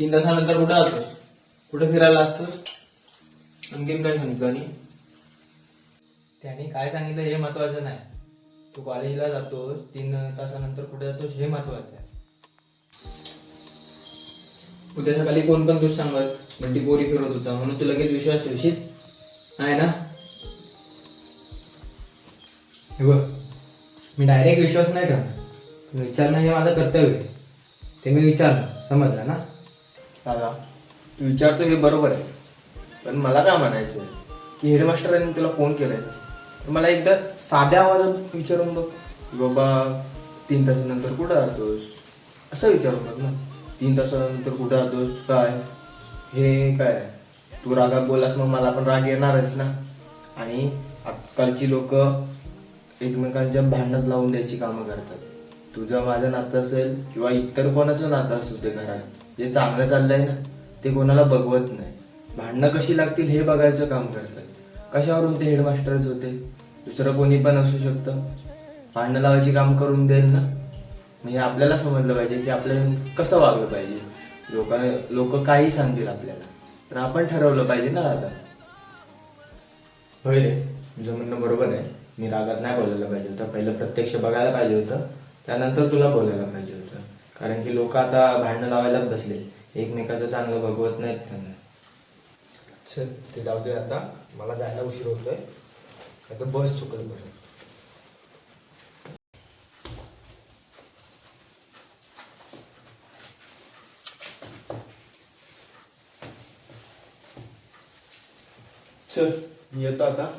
3 तासानंतर कुठे जातोस? कुठे फिरायला असतोस? आणखीन काय सांगितलं? आणि त्याने काय सांगितलं हे महत्वाचं नाही. तू कॉलेजला जातोस, 3 तासानंतर कुठे जातोस हे महत्वाचं आहे. उद्या सकाळी कोण पण तुझ सांगत बंटी पोरी फिरत होता म्हणून तू लगेच विश्वास ठेवशील नाही ना? हे बघ, मी डायरेक्ट विश्वास नाही ठेवणार. पण विचारणं हे माझं कर्तव्य आहे. ते मी विचारलं, समजलं ना? दादा, तू विचारतो हे बरोबर आहे, पण मला काय म्हणायचं की हेडमास्टरांनी तुला फोन केलाय तर मला एकदा साध्या आवाजात विचारून बघ की बाबा 3 तासानंतर कुठं राहतोस, असं विचारून बघ ना. 3 तासानंतर कुठं राहतोस काय हे काय, तू रागात बोललास मग मला पण राग येणारच ना. आणि आजकालची लोक एकमेकांच्या भांडणात लावून द्यायची कामं करतात. तुझं माझं नातं असेल किंवा इतर कोणाचं नातं असू दे, घरात जे चांगलं चाललंय ना ते कोणाला बघवत नाही. भांडणं कशी लागतील हे बघायचं काम करतात. कशावरून ते हेडमास्टरच होते, दुसरं कोणी पण असू शकतं. भांडणं लावायची काम करून देईल ना. म्हणजे आपल्याला समजलं पाहिजे की आपल्याला कसं वागलं पाहिजे. लोक काही सांगतील आपल्याला, तर आपण ठरवलं पाहिजे ना दादा. होय रे, तुझं म्हणणं बरोबर आहे. मी रागात नाही बोलायला पाहिजे होतं. पहिलं प्रत्यक्ष बघायला पाहिजे होतं, त्यानंतर तुला बोलायला पाहिजे होतं. कारण की लोक आता भांडणं लावायलाच बसले, एकमेकाचं चांगलं बघवत नाहीत त्यांना. चल ते जाऊ दे आता, मला जायला उशीर होतोय. आता बस चुकल बस. चल मी येतो आता.